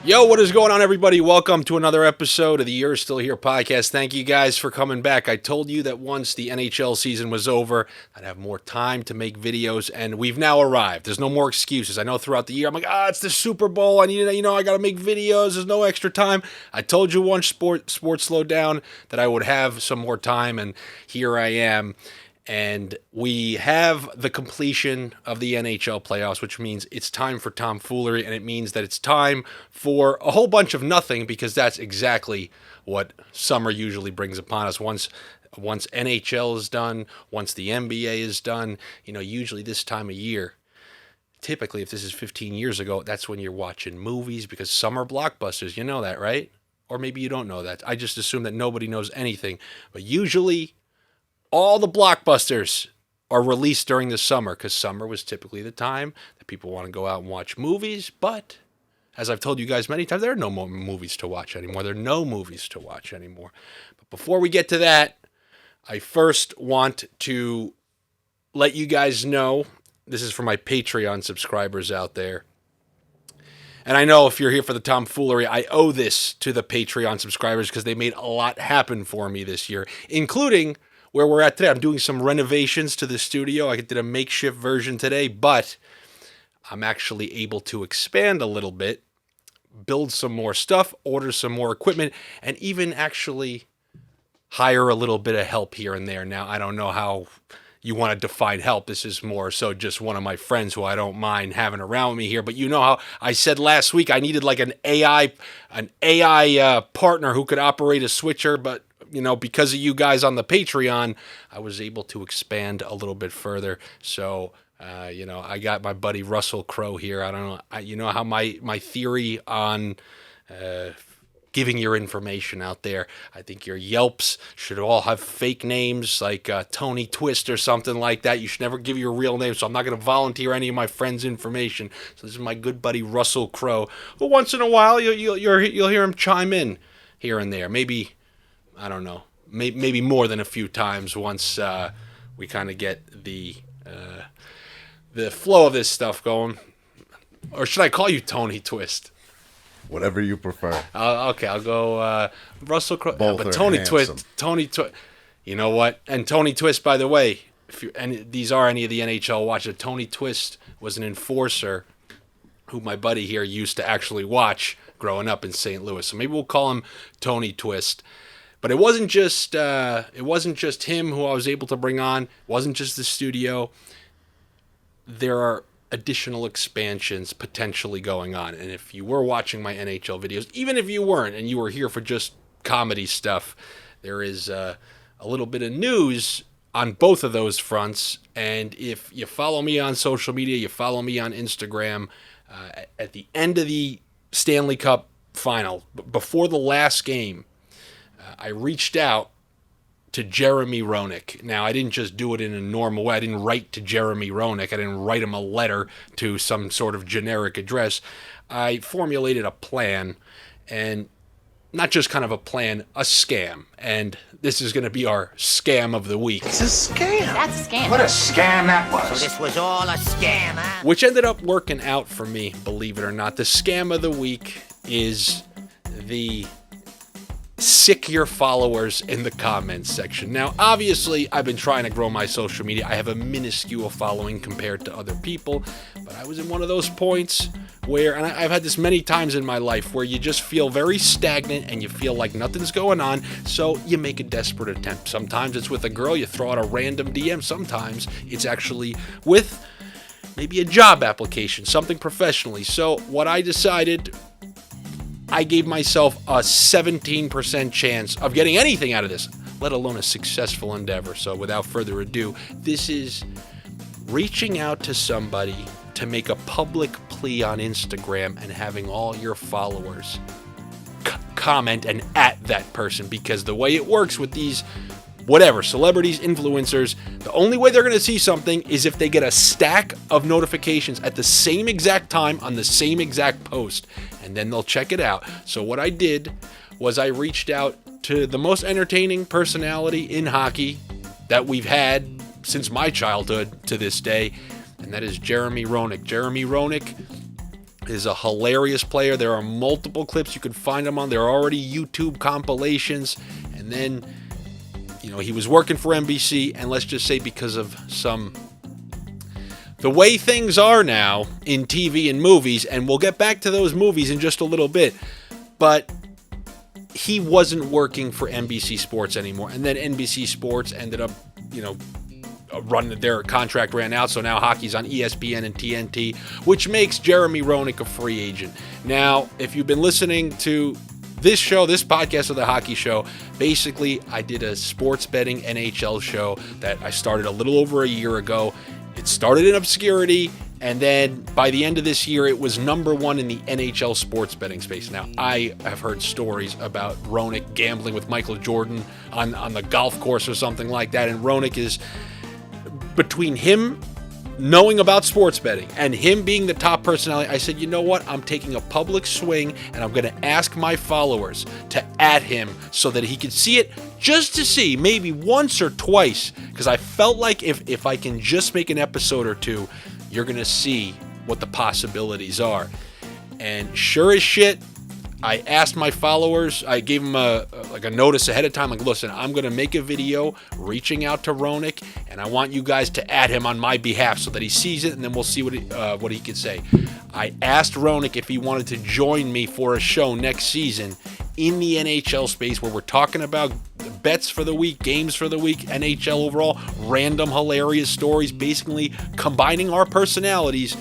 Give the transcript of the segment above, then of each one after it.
Yo, what is going on, everybody? Welcome to another episode of the Youre Still Here podcast. Thank you guys for coming back. I told you that once the NHL season was over, I'd have more time to make videos, and we've now arrived. There's no more excuses. I know throughout the year, I'm like, it's the Super Bowl. I need, I got to make videos. There's no extra time. I told you once sports slowed down that I would have some more time, and here I am. And we have the completion of the NHL playoffs, which means it's time for tomfoolery, and it means that it's time for a whole bunch of nothing, because that's exactly what summer usually brings upon us. Once NHL is done, once the NBA is done, usually this time of year, typically if this is 15 years ago, that's when you're watching movies, because summer blockbusters, you know that, right? Or maybe you don't know that. I just assume that nobody knows anything. But usually all the blockbusters are released during the summer, because summer was typically the time that people want to go out and watch movies. But as I've told you guys many times, there are no more movies to watch anymore. There are no movies to watch anymore. But before we get to that, I first want to let you guys know, this is for my Patreon subscribers out there. And I know if you're here for the tomfoolery, I owe this to the Patreon subscribers, because they made a lot happen for me this year, including where we're at today. I'm doing some renovations to the studio. I did a makeshift version today, but I'm actually able to expand a little bit, build some more stuff, order some more equipment, and even actually hire a little bit of help here and there. Now, I don't know how you want to define help. This is more so just one of my friends who I don't mind having around me here. But you know how I said last week I needed like an AI partner who could operate a switcher, but because of you guys on the Patreon, I was able to expand a little bit further. So, I got my buddy Russell Crowe here. I don't know, you know how my theory on giving your information out there. I think your Yelps should all have fake names, like Tony Twist or something like that. You should never give your real name, so I'm not going to volunteer any of my friends' information. So this is my good buddy Russell Crowe, who once in a while you'll hear him chime in here and there. Maybe, I don't know, maybe more than a few times once we kind of get the flow of this stuff going. Or should I call you Tony Twist? Whatever you prefer. Okay, I'll go Russell Crowe. Both But are Tony handsome. Twist. You know what? And Tony Twist, by the way, and these are any of the NHL watchers, Tony Twist was an enforcer who my buddy here used to actually watch growing up in St. Louis. So maybe we'll call him Tony Twist. But it wasn't just him who I was able to bring on. It wasn't just the studio. There are additional expansions potentially going on. And if you were watching my NHL videos, even if you weren't and you were here for just comedy stuff, there is a little bit of news on both of those fronts. And if you follow me on social media, you follow me on Instagram, at the end of the Stanley Cup final, before the last game, I reached out to Jeremy Roenick. Now, I didn't just do it in a normal way. I didn't write to Jeremy Roenick. I didn't write him a letter to some sort of generic address. I formulated a plan, and not just kind of a plan, a scam. And this is going to be our scam of the week. It's a scam. That's a scam. What a scam that was. So this was all a scam, huh? Which ended up working out for me, believe it or not. The scam of the week is the sick your followers in the comments section. Now, obviously, I've been trying to grow my social media. I have a minuscule following compared to other people, but I was in one of those points where, and I've had this many times in my life, where you just feel very stagnant and you feel like nothing's going on, so you make a desperate attempt. Sometimes it's with a girl, you throw out a random DM. Sometimes it's actually with maybe a job application, something professionally. So what I decided, I gave myself a 17% chance of getting anything out of this, let alone a successful endeavor. So without further ado, this is reaching out to somebody to make a public plea on Instagram and having all your followers comment and at that person. Because the way it works with these celebrities, influencers, the only way they're going to see something is if they get a stack of notifications at the same exact time on the same exact post, and then they'll check it out. So what I did was I reached out to the most entertaining personality in hockey that we've had since my childhood to this day, and that is Jeremy Roenick. Jeremy Roenick is a hilarious player. There are multiple clips you can find him on. There are already YouTube compilations. And then, he was working for NBC, and let's just say because of the way things are now in TV and movies, and we'll get back to those movies in just a little bit, but he wasn't working for NBC Sports anymore. And then NBC Sports ended up, their contract ran out, so now hockey's on ESPN and TNT, which makes Jeremy Roenick a free agent. Now, if you've been listening to this podcast of the Hockey Show, basically I did a sports betting NHL show that I started a little over a year ago. It started in obscurity, and then by the end of this year, it was number one in the NHL sports betting space. Now, I have heard stories about Roenick gambling with Michael Jordan on the golf course or something like that, and Roenick is, between him knowing about sports betting and him being the top personality, I said, you know what? I'm taking a public swing, and I'm going to ask my followers to @ him so that he could see it, just to see, maybe once or twice, because I felt like if I can just make an episode or two, you're going to see what the possibilities are. And sure as shit, I asked my followers, I gave them a notice ahead of time, like, listen, I'm going to make a video reaching out to Roenick, and I want you guys to @ him on my behalf so that he sees it, and then we'll see what he can say. I asked Roenick if he wanted to join me for a show next season in the NHL space where we're talking about bets for the week, games for the week, NHL overall, random hilarious stories, basically combining our personalities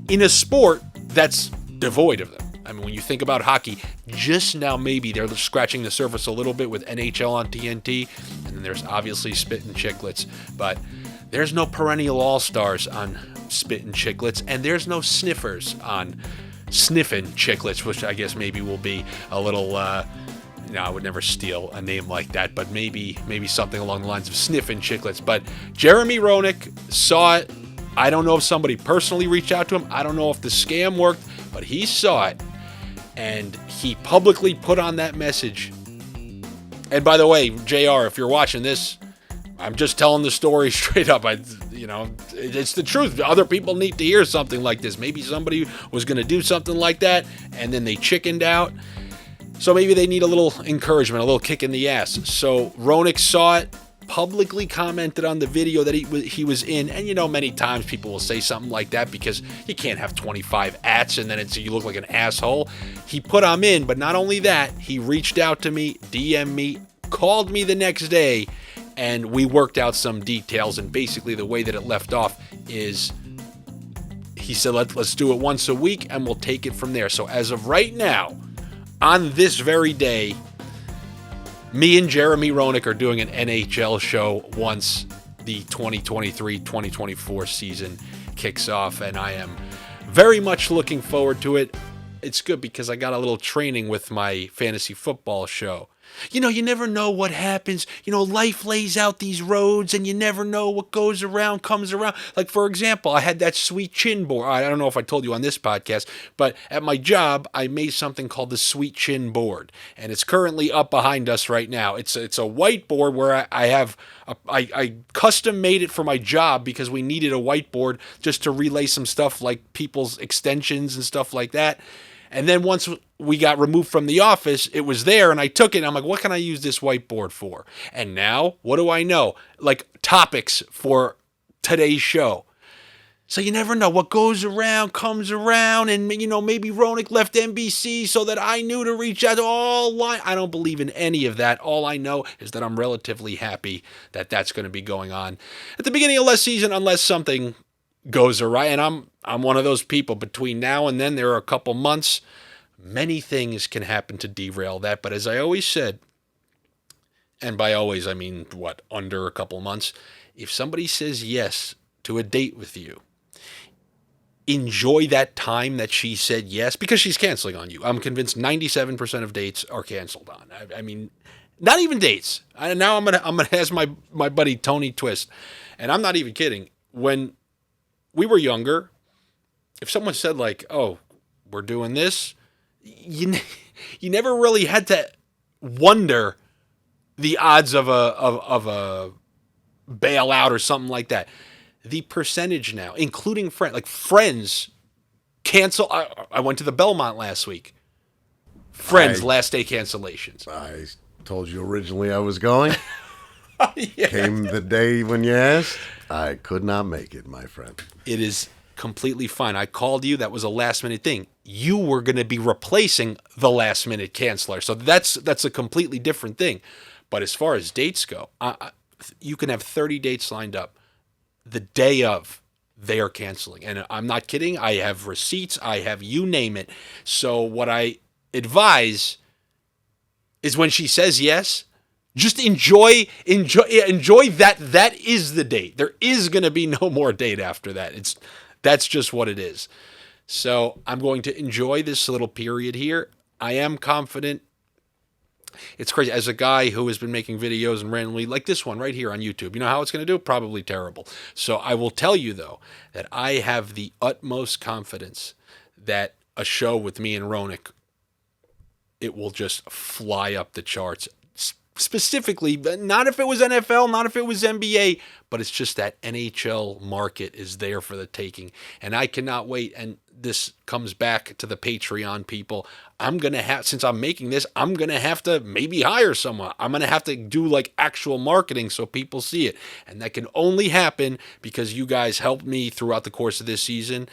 in a sport that's devoid of them. I mean, when you think about hockey, just now maybe they're scratching the surface a little bit with NHL on TNT, and then there's obviously Spittin' Chiclets, but there's no perennial all-stars on Spittin' Chiclets, and there's no sniffers on Sniffin' Chiclets, which I guess maybe will be a little, I would never steal a name like that, but maybe something along the lines of Sniffin' Chiclets. But Jeremy Roenick saw it. I don't know if somebody personally reached out to him. I don't know if the scam worked, but he saw it. And he publicly put on that message. And by the way, JR, if you're watching this, I'm just telling the story straight up. It's the truth. Other people need to hear something like this. Maybe somebody was going to do something like that, and then they chickened out. So maybe they need a little encouragement, a little kick in the ass. So Roenick saw it, publicly commented on the video that he was in, and many times people will say something like that because you can't have 25 ats and then you look like an asshole. He put I'm in, but not only that, he reached out to me, DM'd me, called me the next day, and we worked out some details. And basically the way that it left off is he said, let's do it once a week and we'll take it from there. So as of right now, on this very day, me and Jeremy Roenick are doing an NHL show once the 2023-2024 season kicks off, and I am very much looking forward to it. It's good because I got a little training with my fantasy football show. You never know what happens. Life lays out these roads, and you never know what goes around, comes around. Like, for example, I had that sweet chin board. I don't know if I told you on this podcast, but at my job, I made something called the sweet chin board, and it's currently up behind us right now. It's a whiteboard where I custom made it for my job because we needed a whiteboard just to relay some stuff like people's extensions and stuff like that. And then once we got removed from the office, it was there, and I took it, and I'm like, what can I use this whiteboard for? And now, what do I know? Like, topics for today's show. So you never know. What goes around comes around, and, maybe Roenick left NBC so that I knew to reach out to I don't believe in any of that. All I know is that I'm relatively happy that that's going to be going on at the beginning of last season, unless something goes awry, and I'm one of those people. Between now and then, there are a couple months. Many things can happen to derail that, but as I always said, and by always I mean under a couple months, if somebody says yes to a date with you, enjoy that time that she said yes, because she's canceling on you. I'm convinced 97% of dates are canceled on. I mean, not even dates. Now I'm gonna ask my buddy Tony Twist, and I'm not even kidding. When we were younger, if someone said like, "Oh, we're doing this," you never really had to wonder the odds of a bailout or something like that. The percentage now, including friends, cancel. I went to the Belmont last week. Friends, I- last day cancellations. I told you originally I was going. Yeah. Came the day when you asked. I could not make it, my friend. It is completely fine. I called you. That was a last minute thing. You were going to be replacing the last minute canceller. So that's a completely different thing. But as far as dates go, you can have 30 dates lined up. The day of, they are canceling. And I'm not kidding. I have receipts. I have you name it. So what I advise is when she says yes, just enjoy that. That is the date. There is going to be no more date after that. That's just what it is. So I'm going to enjoy this little period here. I am confident. It's crazy. As a guy who has been making videos and randomly, like this one right here on YouTube, you know how it's going to do? Probably terrible. So I will tell you, though, that I have the utmost confidence that a show with me and Ronak, it will just fly up the charts. Specifically, not if it was NFL, not if it was NBA, but it's just that NHL market is there for the taking. And I cannot wait. And this comes back to the Patreon people. I'm going to have, since I'm making this, I'm going to have to maybe hire someone. I'm going to have to do like actual marketing so people see it. And that can only happen because you guys helped me throughout the course of this season.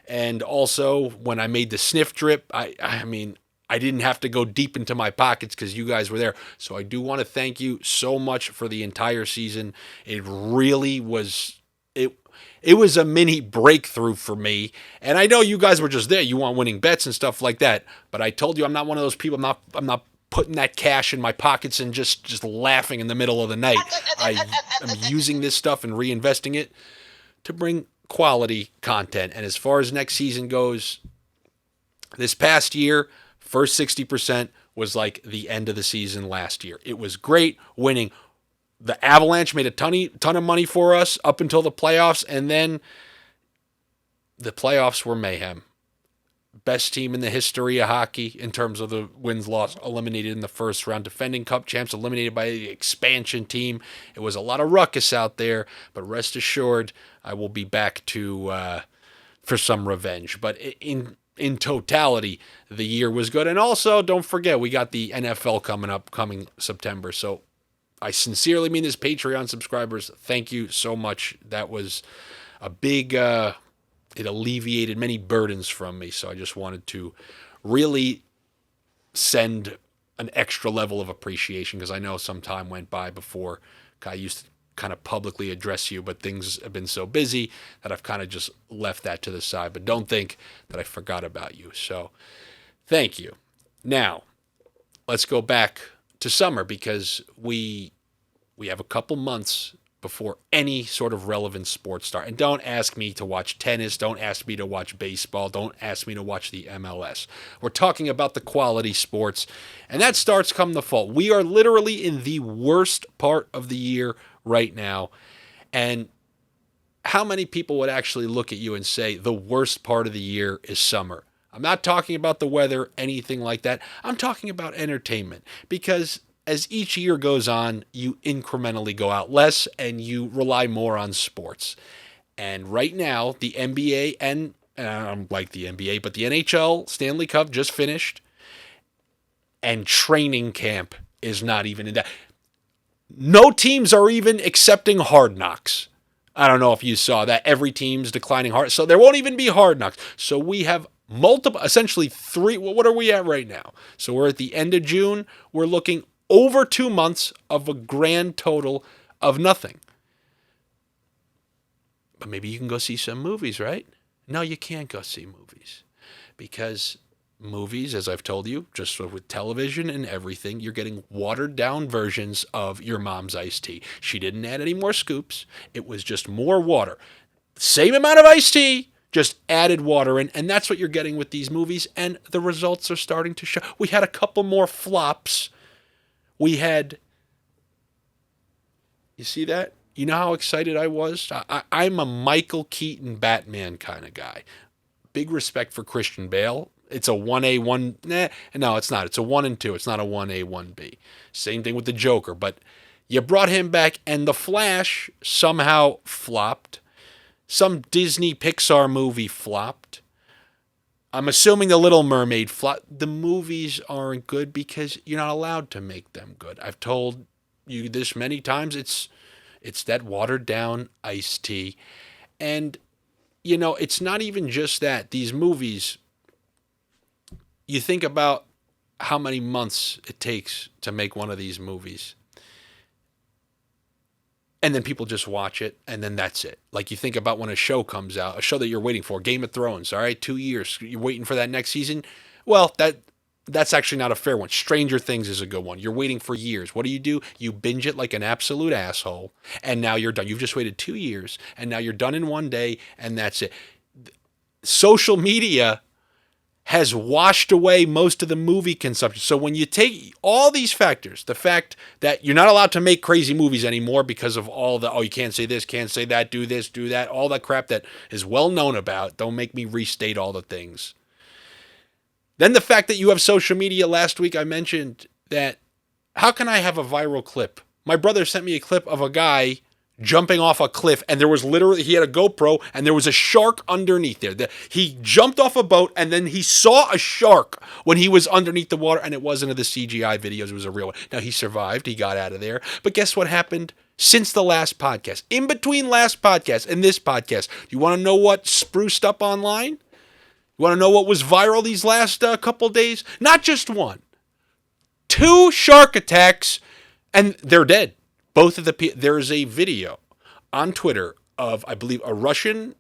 And also when I made the sniff drip, I mean, I didn't have to go deep into my pockets because you guys were there. So I do want to thank you so much for the entire season. It really was, it was a mini breakthrough for me. And I know you guys were just there. You want winning bets and stuff like that. But I told you I'm not one of those people. I'm not putting that cash in my pockets and just laughing in the middle of the night. I'm using this stuff and reinvesting it to bring quality content. And as far as next season goes, this past year, first 60% was like the end of the season last year. It was great winning. The Avalanche made a ton of money for us up until the playoffs, and then the playoffs were mayhem. Best team in the history of hockey in terms of the wins-loss, eliminated in the first round. Defending Cup champs, eliminated by the expansion team. It was a lot of ruckus out there, but rest assured, I will be back to for some revenge. But in totality, the year was good. And also, don't forget, we got the NFL coming September. So I sincerely mean this, Patreon subscribers. Thank you so much. That was a big, it alleviated many burdens from me. So I just wanted to really send an extra level of appreciation because I know some time went by before I used to kind of publicly address you, but things have been so busy that I've kind of just left that to the side. But don't think that I forgot about you. So thank you. Now, let's go back to summer because we have a couple months before any sort of relevant sports start. And don't ask me to watch tennis. Don't ask me to watch baseball. Don't ask me to watch the MLS. We're talking about the quality sports, and that starts come the fall. We are literally in the worst part of the year right now. And how many people would actually look at you and say the worst part of the year is summer? I'm not talking about the weather, anything like that. I'm talking about entertainment because as each year goes on, you incrementally go out less and you rely more on sports. And right now, the NBA and like the NBA, but the NHL Stanley Cup just finished, and training camp is not even in that. No teams are even accepting Hard Knocks. I don't know if you saw that. Every team's declining hard. So there won't even be Hard Knocks. So we have multiple, essentially three. What are we at right now? So we're at the end of June. We're looking over 2 months of a grand total of nothing. But maybe you can go see some movies, right? No, you can't go see movies because movies, as I've told you, just with television and everything, you're getting watered down versions of your mom's iced tea. She didn't add any more scoops. It was just more water. Same amount of iced tea, just added water in. And that's what you're getting with these movies. And the results are starting to show. We had a couple more flops. We had, you see that? You know how excited I was? I'm a Michael Keaton Batman kind of guy. Big respect for Christian Bale. It's a 1A, 1... no, it's not. It's a 1 and 2. It's not a 1A, 1B. Same thing with the Joker. But you brought him back, and The Flash somehow flopped. Some Disney Pixar movie flopped. I'm assuming The Little Mermaid the movies aren't good because you're not allowed to make them good. I've told you this many times. It's that watered down iced tea. And, it's not even just that. These movies, you think about how many months it takes to make one of these movies. And then people just watch it, and then that's it. Like you think about when a show comes out, a show that you're waiting for, Game of Thrones, all right, 2 years. You're waiting for that next season. Well, that's actually not a fair one. Stranger Things is a good one. You're waiting for years. What do? You binge it like an absolute asshole, and now you're done. You've just waited 2 years, and now you're done in one day, and that's it. Social media has washed away most of the movie consumption. So when you take all these factors, the fact that you're not allowed to make crazy movies anymore because of all the, you can't say this, can't say that, do this, do that, all that crap that is well known about. Don't make me restate all the things. Then the fact that you have social media. Last week I mentioned that, how can I have a viral clip? My brother sent me a clip of a guy jumping off a cliff, and he had a GoPro, and there was a shark underneath there. He jumped off a boat, and then he saw a shark when he was underneath the water, and it wasn't of the CGI videos, it was a real one. Now, he survived, he got out of there, but guess what happened since the last podcast? In between last podcast and this podcast, you want to know what spruced up online? You want to know what was viral these last couple days? Not just one. 2 shark attacks, and they're dead. There is a video on Twitter of, I believe, a Russian.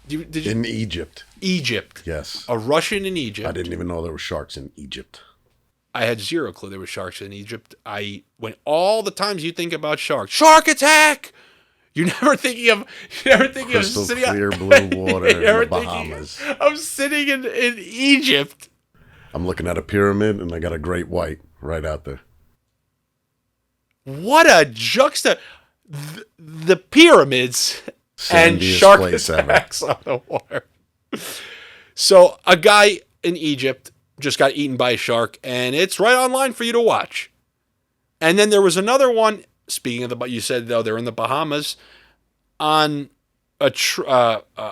In Egypt. Egypt. Yes. A Russian in Egypt. I didn't even know there were sharks in Egypt. I had zero clue there were sharks in Egypt. When all the times you think about sharks, shark attack. You're never thinking of Crystal clear blue water in the Bahamas. I'm sitting in Egypt. I'm looking at a pyramid, and I got a great white right out there. What a the pyramids and shark attacks on the water. So a guy in Egypt just got eaten by a shark, and it's right online for you to watch. And then there was another one. Speaking of you said though they're in the Bahamas on a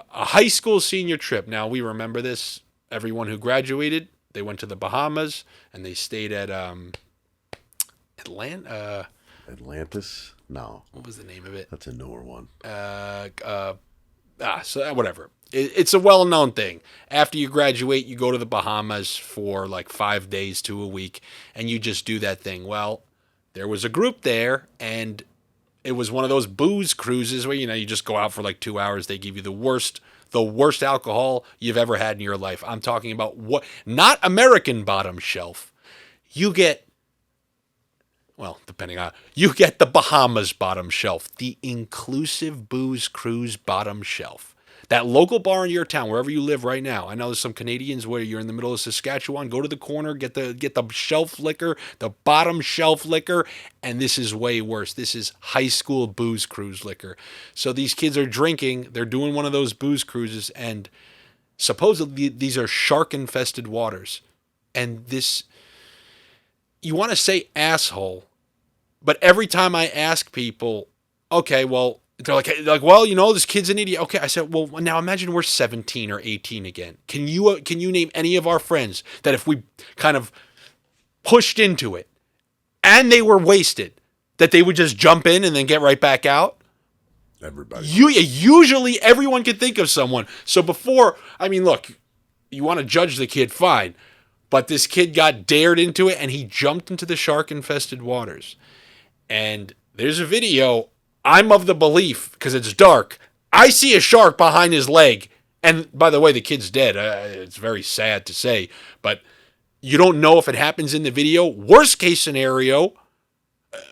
high school senior trip. Now we remember this. Everyone who graduated, they went to the Bahamas and they stayed at Atlantis? No. What was the name of it? That's a newer one. So whatever. It's a well-known thing. After you graduate, you go to the Bahamas for like 5 days to a week, and you just do that thing. Well, there was a group there, and it was one of those booze cruises where, you just go out for like 2 hours. They give you the worst alcohol you've ever had in your life. I'm talking about not American bottom shelf. You get the Bahamas bottom shelf, the inclusive booze cruise bottom shelf. That local bar in your town, wherever you live right now. I know there's some Canadians where you're in the middle of Saskatchewan. Go to the corner, get the shelf liquor, the bottom shelf liquor, and this is way worse. This is high school booze cruise liquor. So these kids are drinking. They're doing one of those booze cruises, and supposedly these are shark-infested waters. And this, you want to say asshole, but every time I ask people, okay, well, they're like, well, this kid's an idiot. Okay, I said, well, now imagine we're 17 or 18 again. Can you name any of our friends that if we kind of pushed into it and they were wasted, that they would just jump in and then get right back out? Everybody. Usually everyone can think of someone. So look, you want to judge the kid, fine. But this kid got dared into it and he jumped into the shark-infested waters. And there's a video. I'm of the belief, because it's dark, I see a shark behind his leg. And by the way, the kid's dead. It's very sad to say, but you don't know if it happens in the video. Worst case scenario,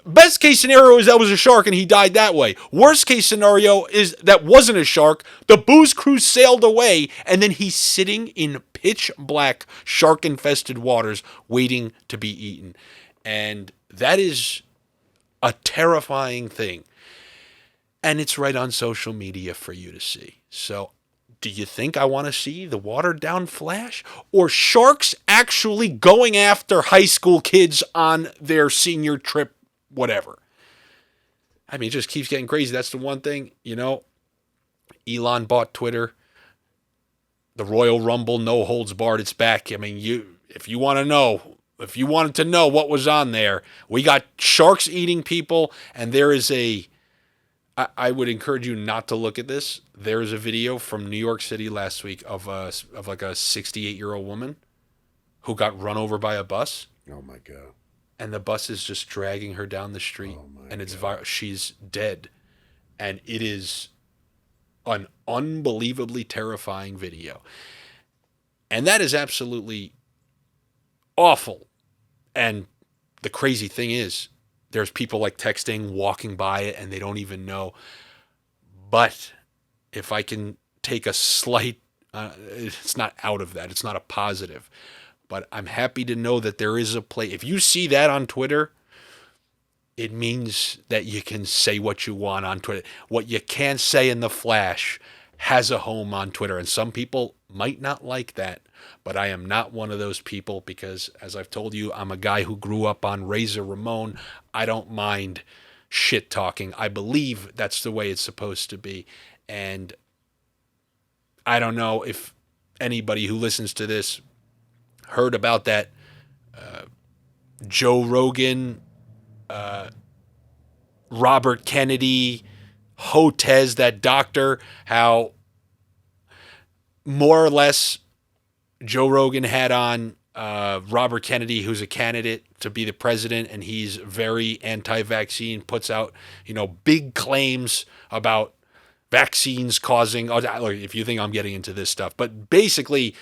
best case scenario is that was a shark and he died that way. Worst case scenario is that wasn't a shark. The booze cruise sailed away, and then he's sitting in pitch black shark-infested waters waiting to be eaten. And that is a terrifying thing. And it's right on social media for you to see. So do you think I want to see the watered down flash? Or sharks actually going after high school kids on their senior trip, whatever? I mean, it just keeps getting crazy. That's the one thing, Elon bought Twitter. the Royal Rumble, no holds barred, it's back. I mean, if you wanted to know what was on there, we got sharks eating people, and there is I would encourage you not to look at this. There is a video from New York City last week of like a 68-year-old woman who got run over by a bus. Oh my God. And the bus is just dragging her down the street, and it's she's dead, and it is an unbelievably terrifying video, and that is absolutely awful. And the crazy thing is, there's people like texting, walking by it, and they don't even know. But if I can take a slight, it's not out of that, it's not a positive. But I'm happy to know that there is a place. If you see that on Twitter, it means that you can say what you want on Twitter. What you can't say in the flash has a home on Twitter. And some people might not like that. But I am not one of those people because, as I've told you, I'm a guy who grew up on Razor Ramon. I don't mind shit talking. I believe that's the way it's supposed to be. And I don't know if anybody who listens to this heard about that Joe Rogan, Robert Kennedy, Hotez, that doctor, how more or less Joe Rogan had on Robert Kennedy, who's a candidate to be the president, and he's very anti-vaccine, puts out, big claims about vaccines causing, if you think I'm getting into this stuff, but basically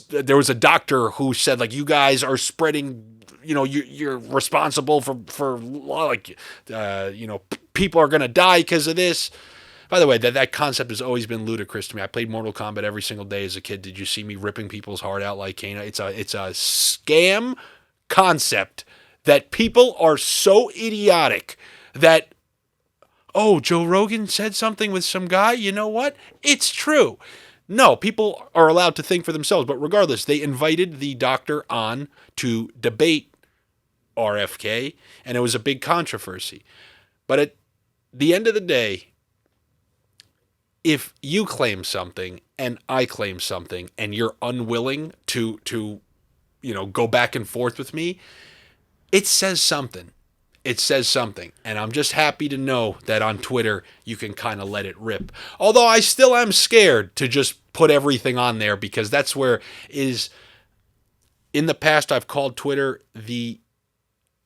there was a doctor who said, like, you guys are spreading, you're responsible for people are going to die because of this. By the way, that concept has always been ludicrous to me. I played Mortal Kombat every single day as a kid. Did you see me ripping people's heart out like Kano? It's a scam concept that people are so idiotic that, oh, Joe Rogan said something with some guy. You know what? It's true. No, people are allowed to think for themselves. But regardless, they invited the doctor on to debate RFK, and it was a big controversy. But at the end of the day, if you claim something and I claim something and you're unwilling to go back and forth with me, it says something. It says something. And I'm just happy to know that on Twitter you can kind of let it rip. Although I still am scared to just put everything on there, because that's where is, in the past I've called Twitter the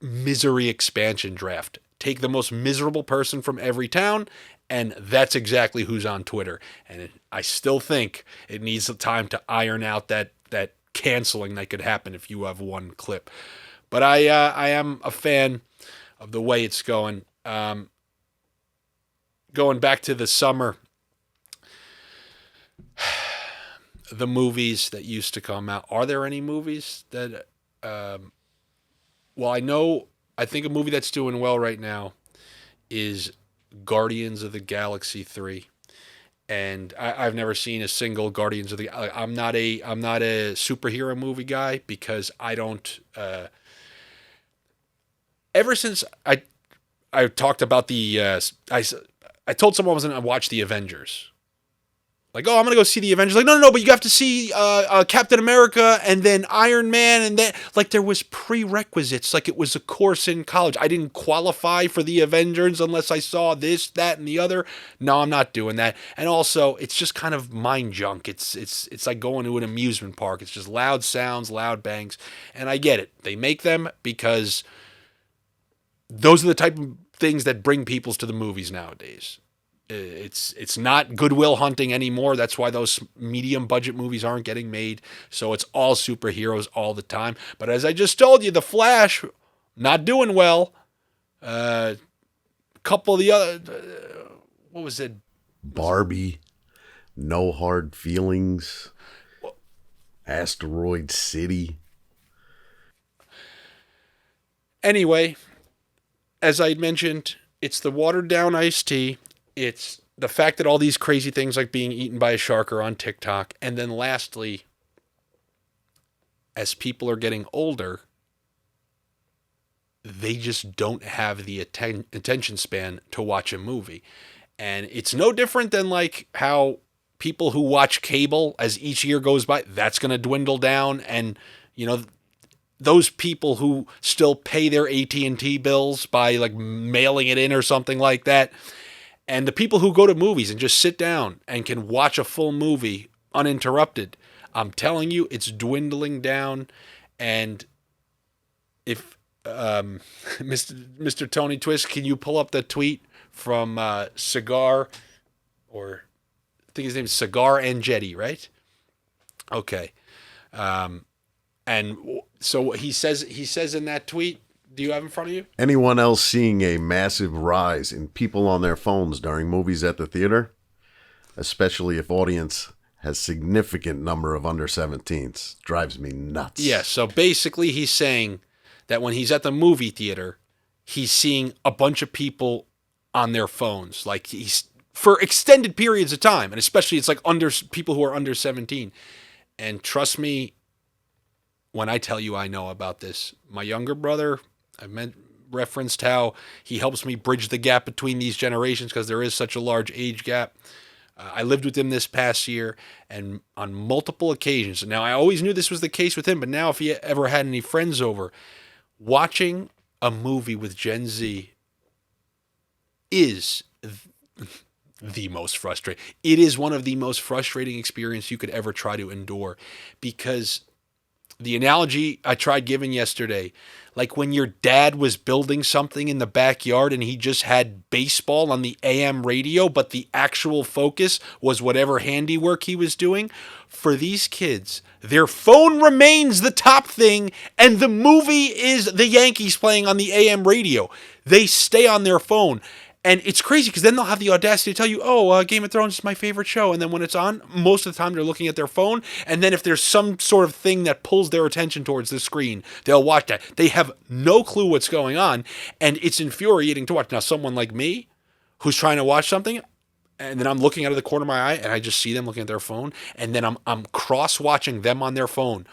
misery expansion draft. Take the most miserable person from every town, and that's exactly who's on Twitter. And I still think it needs some time to iron out that canceling that could happen if you have one clip. But I am a fan of the way it's going. Going back to the summer, the movies that used to come out. Are there any movies that... I think a movie that's doing well right now is Guardians of the Galaxy 3. And I've never seen a single Guardians of the... I'm not a superhero movie guy because I don't... ever since I talked about the... I told someone I was going to watch the Avengers. Like, oh, I'm going to go see the Avengers. Like, no, but you have to see Captain America and then Iron Man. And then, like, there was prerequisites. Like, it was a course in college. I didn't qualify for the Avengers unless I saw this, that, and the other. No, I'm not doing that. And also, it's just kind of mind junk. It's like going to an amusement park. It's just loud sounds, loud bangs. And I get it. They make them because those are the type of things that bring people to the movies nowadays. It's not Goodwill Hunting anymore. That's why those medium budget movies aren't getting made. So it's all superheroes all the time. But as I just told you, The Flash, not doing well. Couple of the other, what was it? Barbie, No Hard Feelings, Asteroid City. Anyway, as I mentioned, it's the watered down iced tea. It's the fact that all these crazy things like being eaten by a shark are on TikTok. And then lastly, as people are getting older, they just don't have the attention span to watch a movie. And it's no different than like how people who watch cable as each year goes by, that's going to dwindle down. And, those people who still pay their AT&T bills by like mailing it in or something like that, and the people who go to movies and just sit down and can watch a full movie uninterrupted, I'm telling you, it's dwindling down. And if Mr. Tony Twist, can you pull up the tweet from Cigar, or I think his name's Cigar and Jetty, right? Okay. And so he says in that tweet, do you have in front of you? Anyone else seeing a massive rise in people on their phones during movies at the theater? Especially if audience has significant number of under 17s. Drives me nuts. Yeah, so basically he's saying that when he's at the movie theater, he's seeing a bunch of people on their phones. Like he's for extended periods of time. And especially it's like people who are under 17. And trust me, when I tell you I know about this, my younger brother, referenced how he helps me bridge the gap between these generations because there is such a large age gap. I lived with him this past year, and on multiple occasions. Now, I always knew this was the case with him, but now if he ever had any friends over, watching a movie with Gen Z is the most frustrating. It is one of the most frustrating experiences you could ever try to endure, because the analogy I tried giving yesterday, like when your dad was building something in the backyard and he just had baseball on the AM radio, but the actual focus was whatever handiwork he was doing. For these kids, their phone remains the top thing, and the movie is the Yankees playing on the AM radio. They stay on their phone. And it's crazy because then they'll have the audacity to tell you, Game of Thrones is my favorite show. And then when it's on, most of the time they're looking at their phone. And then if there's some sort of thing that pulls their attention towards the screen, they'll watch that. They have no clue what's going on. And it's infuriating to watch. Now, someone like me who's trying to watch something, and then I'm looking out of the corner of my eye and I just see them looking at their phone. And then I'm cross-watching them on their phone.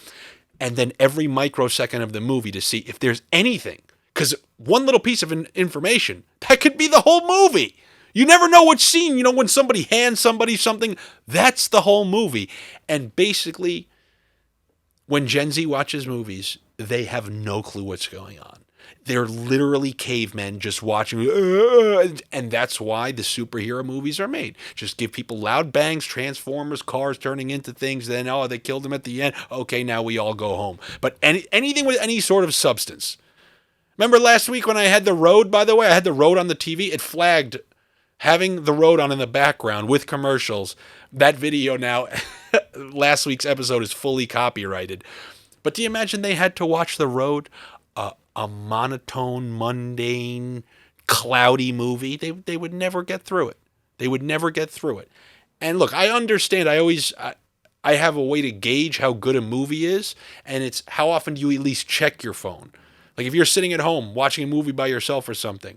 And then every microsecond of the movie to see if there's anything. Because one little piece of information, that could be the whole movie. You never know which scene, when somebody hands somebody something, that's the whole movie. And basically, when Gen Z watches movies, they have no clue what's going on. They're literally cavemen just watching, and that's why the superhero movies are made. Just give people loud bangs, Transformers, cars turning into things, then, they killed them at the end. Okay, now we all go home. But anything with any sort of substance. Remember last week when I had The Road, by the way? I had The Road on the TV. It flagged having The Road on in the background with commercials. That video now, last week's episode is fully copyrighted. But do you imagine they had to watch The Road, a monotone, mundane, cloudy movie? They would never get through it. They would never get through it. And look, I understand. I have a way to gauge how good a movie is, and it's how often do you at least check your phone? Like if you're sitting at home watching a movie by yourself or something,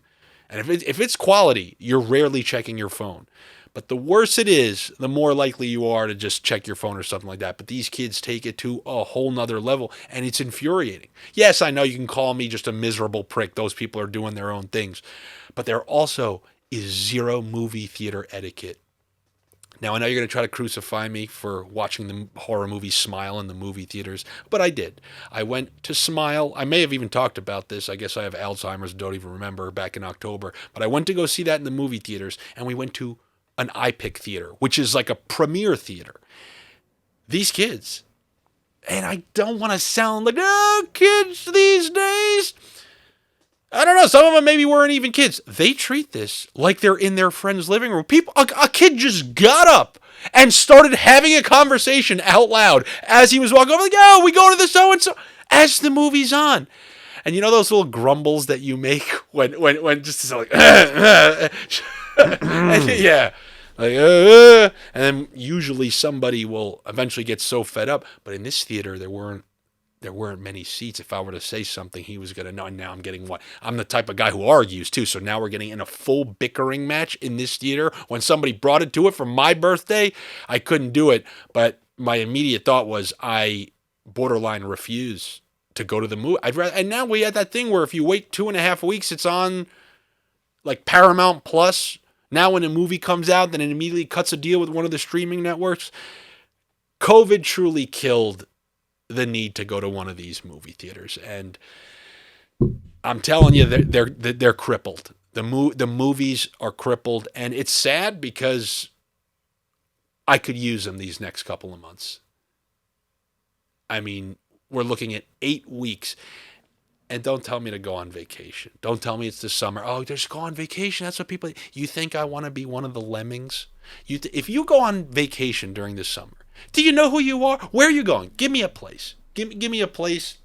and if it's quality, you're rarely checking your phone. But the worse it is, the more likely you are to just check your phone or something like that. But these kids take it to a whole nother level, and it's infuriating. Yes, I know you can call me just a miserable prick. Those people are doing their own things. But there also is zero movie theater etiquette. Now, I know you're going to try to crucify me for watching the horror movie Smile in the movie theaters, but I did. I went to Smile. I may have even talked about this. I guess I have Alzheimer's and don't even remember, back in October. But I went to go see that in the movie theaters, and we went to an iPic theater, which is like a premiere theater. These kids, and I don't want to sound like, kids these days. I don't know. Some of them maybe weren't even kids. They treat this like they're in their friend's living room. A kid just got up and started having a conversation out loud as he was walking over. Like, we go to the so-and-so as the movie's on. And you know those little grumbles that you make when just like, and, yeah. And then usually somebody will eventually get so fed up. But in this theater, there weren't many seats. If I were to say something, he was going to know. And now I'm getting what? I'm the type of guy who argues too. So now we're getting in a full bickering match in this theater. When somebody brought it to it for my birthday, I couldn't do it. But my immediate thought was I borderline refuse to go to the movie. And now we had that thing where if you wait 2.5 weeks, it's on like Paramount Plus. Now when a movie comes out, then it immediately cuts a deal with one of the streaming networks. COVID truly killed the need to go to one of these movie theaters. And I'm telling you, they're crippled. The movies are crippled. And it's sad because I could use them these next couple of months. I mean, we're looking at 8 weeks. And don't tell me to go on vacation. Don't tell me it's the summer. Oh, just go on vacation. That's what people... You think I want to be one of the lemmings? If you go on vacation during the summer, do you know who you are? Where are you going? Give me a place. Give me a place.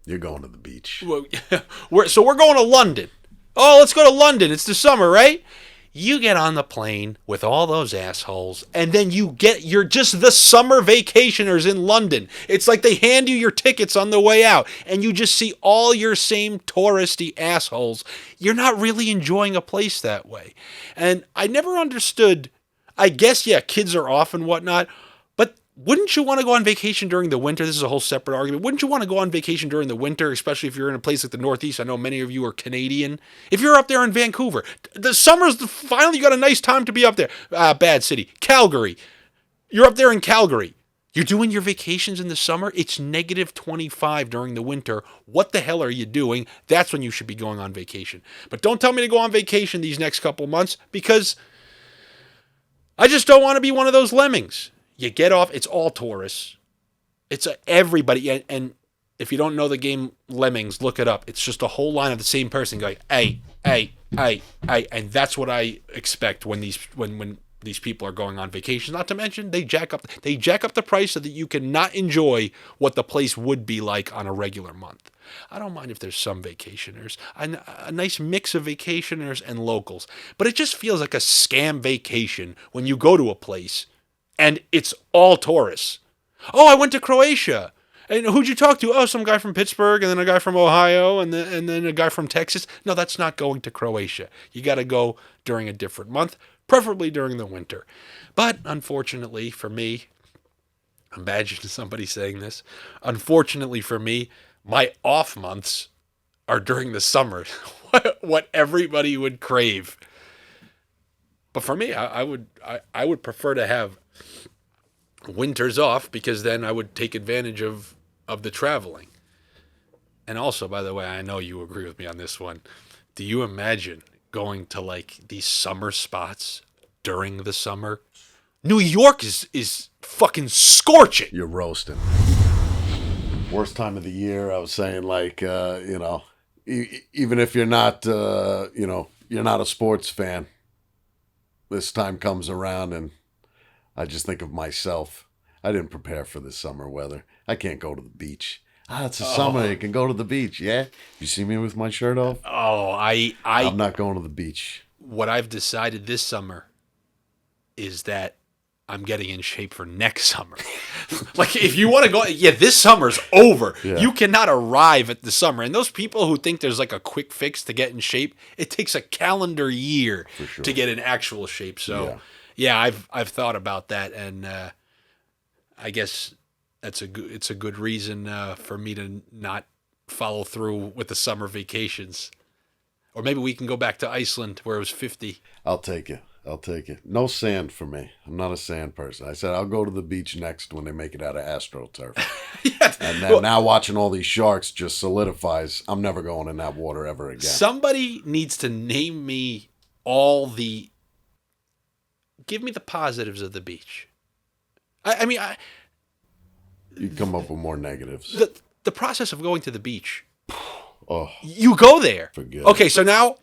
You're going to the beach. So we're going to London. Oh, let's go to London. It's the summer, right? You get on the plane with all those assholes, and then you're just the summer vacationers in London. It's like they hand you your tickets on the way out, and you just see all your same touristy assholes. You're not really enjoying a place that way. And I never understood, I guess, yeah, kids are off and whatnot, but wouldn't you want to go on vacation during the winter? This is a whole separate argument. Wouldn't you want to go on vacation during the winter, especially if you're in a place like the Northeast? I know many of you are Canadian. If you're up there in Vancouver, the summer's finally you got a nice time to be up there. Bad city. Calgary. You're up there in Calgary. You're doing your vacations in the summer. It's negative 25 during the winter. What the hell are you doing? That's when you should be going on vacation. But don't tell me to go on vacation these next couple months because I just don't want to be one of those lemmings. You get off, it's all tourists. It's everybody. And if you don't know the game Lemmings, look it up. It's just a whole line of the same person going, hey. And that's what I expect when these people are going on vacation. Not to mention, they jack up the price so that you cannot enjoy what the place would be like on a regular month. I don't mind if there's some vacationers, a nice mix of vacationers and locals. But it just feels like a scam vacation when you go to a place and it's all tourists. Oh, I went to Croatia. And who'd you talk to? Oh, some guy from Pittsburgh, and then a guy from Ohio, and then a guy from Texas. No, that's not going to Croatia. You got to go during a different month, preferably during the winter. But unfortunately for me, imagine somebody saying this, unfortunately for me, my off months are during the summer, what everybody would crave. But for me, I would prefer to have winters off because then I would take advantage of the traveling. And also, by the way, I know you agree with me on this one. Do you imagine going to like these summer spots during the summer? New York is fucking scorching. You're roasting. Worst time of the year. I was saying, like, even if you're not, you're not a sports fan, this time comes around and I just think of myself. I didn't prepare for this summer weather. I can't go to the beach. It's the summer. You can go to the beach. Yeah. You see me with my shirt off? Oh, I'm not going to the beach. What I've decided this summer is that I'm getting in shape for next summer. Like, if you want to go, this summer's over. Yeah. You cannot arrive at the summer. And those people who think there's like a quick fix to get in shape, it takes a calendar year to get in actual shape. So, yeah, I've thought about that, and I guess it's a good reason for me to not follow through with the summer vacations. Or maybe we can go back to Iceland where it was 50. I'll take it. No sand for me. I'm not a sand person. I said I'll go to the beach next when they make it out of AstroTurf. And then now watching all these sharks just solidifies I'm never going in that water ever again. Somebody needs to name me give me the positives of the beach. I mean, you come up with more negatives. The process of going to the beach. Oh, you go there. Forget okay, so now,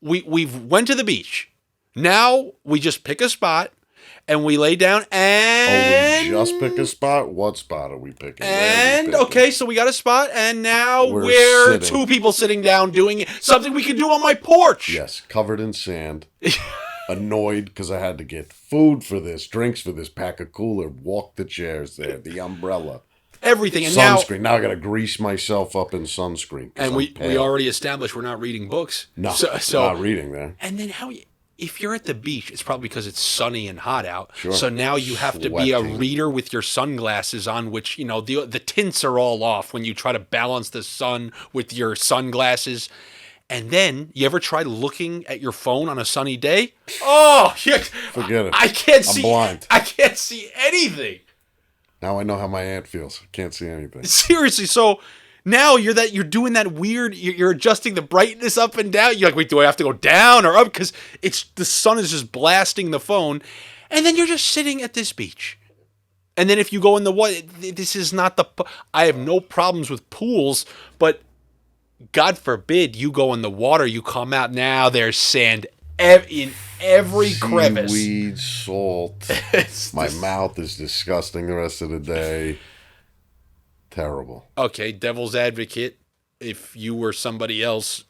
we've went to the beach. Now we just pick a spot and we lay down and... we just pick a spot? What spot are we picking? And, so we got a spot and now we're two people sitting down doing something we could do on my porch. Yes, covered in sand. Annoyed because I had to get food for this, drinks for this, pack a cooler, walk the chairs there, the umbrella. Everything. And sunscreen. Now I got to grease myself up in sunscreen. And we already established we're not reading books. No, so not reading there. And then if you're at the beach, it's probably because it's sunny and hot out. Sure. So now you have to be a reader with your sunglasses on, which, the tints are all off when you try to balance the sun with your sunglasses. And then, you ever try looking at your phone on a sunny day? Oh, Forget it. I can't I'm see. blind. I can't see anything. Now I know how my aunt feels. I can't see anything. Seriously, so now you're doing that weird. You're adjusting the brightness up and down. You're like, wait, do I have to go down or up? Because the sun is just blasting the phone, and then you're just sitting at this beach. And then if you go in the water, this is not the. I have no problems with pools, but God forbid you go in the water, you come out, now there's sand in every crevice. Seaweed, salt. My mouth is disgusting the rest of the day. Terrible. Okay, devil's advocate. If you were somebody else,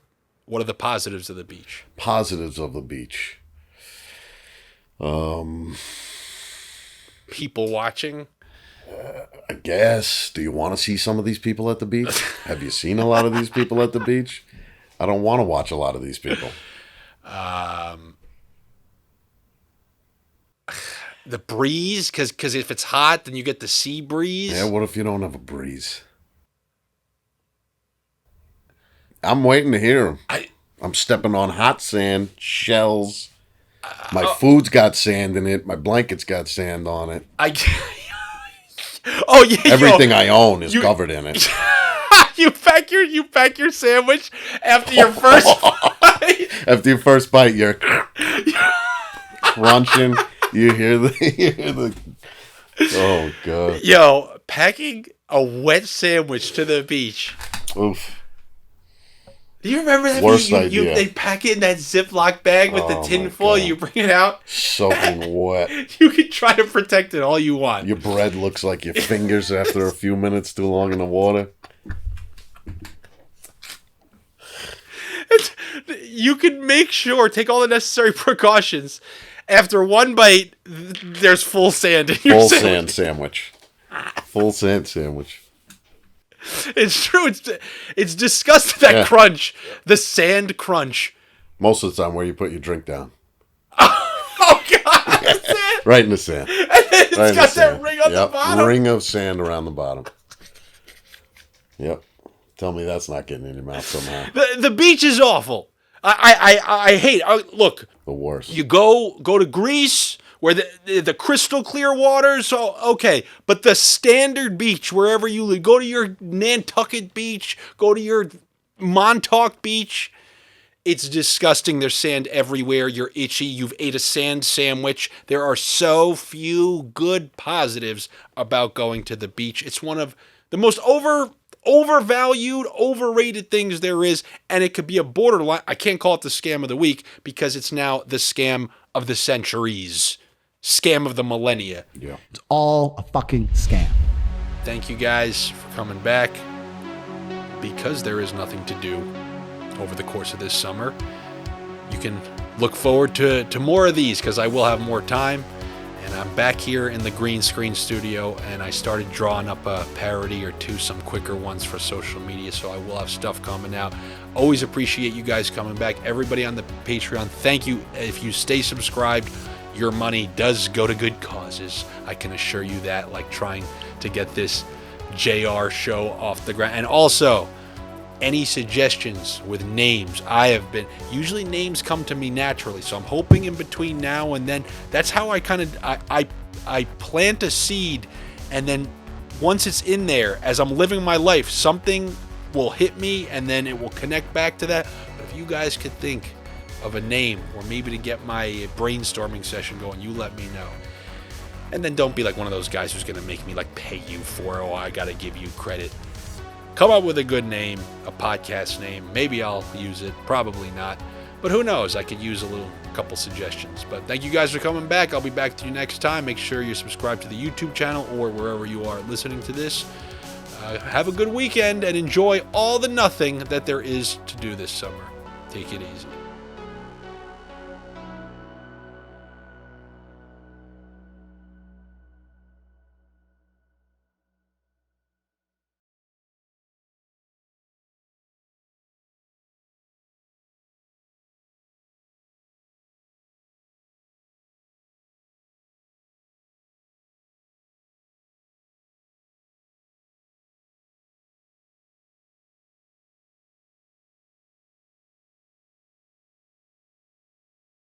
what are the positives of the beach? Positives of the beach. People watching. I guess. Do you want to see some of these people at the beach? Have you seen a lot of these people at the beach? I don't want to watch a lot of these people. The breeze, because if it's hot, then you get the sea breeze. Yeah, what if you don't have a breeze? I'm waiting to hear them. I'm stepping on hot sand, shells. My food's got sand in it. My blanket's got sand on it. Oh yeah, everything I own is covered in it. You pack your sandwich after your first bite. After your first bite, you're crunching. You hear the. Oh god. Yo, packing a wet sandwich to the beach. Oof. Do you remember that? Worst idea. They pack it in that Ziploc bag with the tin foil. You bring it out. Soaking wet. You can try to protect it all you want. Your bread looks like your fingers after a few minutes too long in the water. You can make sure, take all the necessary precautions. After one bite, there's full sand in your Full sandwich. sand sandwich. Full sand sandwich. It's true. It's disgusting, that crunch. The sand crunch. Most of the time where you put your drink down. Oh, God. The sand. Right in the sand. And then it's Right got that ring on the bottom. Ring of sand around the bottom. Yep. Tell me that's not getting in your mouth somehow. The beach is awful. I hate it. Look. The worst. You go to Greece where the crystal clear waters, so okay. But the standard beach, wherever you live, go to your Nantucket beach, go to your Montauk beach, it's disgusting. There's sand everywhere. You're itchy. You've ate a sand sandwich. There are so few good positives about going to the beach. It's one of the most overvalued, overrated things there is, and it could be a borderline. I can't call it the scam of the week because it's now the scam of the centuries. Scam of the millennia. Yeah. It's all a fucking scam. Thank you guys for coming back. Because there is nothing to do over the course of this summer, you can look forward to more of these because I will have more time. And I'm back here in the green screen studio, and I started drawing up a parody or two, some quicker ones for social media, so I will have stuff coming out. Always appreciate you guys coming back. Everybody on the Patreon, thank you. If you stay subscribed, your money does go to good causes. I can assure you that, like trying to get this JR show off the ground. And also, any suggestions with names? Usually names come to me naturally, so I'm hoping in between now and then. That's how I kind of, I plant a seed, and then once it's in there, as I'm living my life, something will hit me, and then it will connect back to that. But if you guys could think of a name, or maybe to get my brainstorming session going, you let me know. And then don't be like one of those guys who's going to make me like pay you for it. Oh, I got to give you credit. Come up with a good name, a podcast name. Maybe I'll use it. Probably not. But who knows? I could use a couple suggestions. But thank you guys for coming back. I'll be back to you next time. Make sure you're subscribed to the YouTube channel or wherever you are listening to this. Have a good weekend and enjoy all the nothing that there is to do this summer. Take it easy.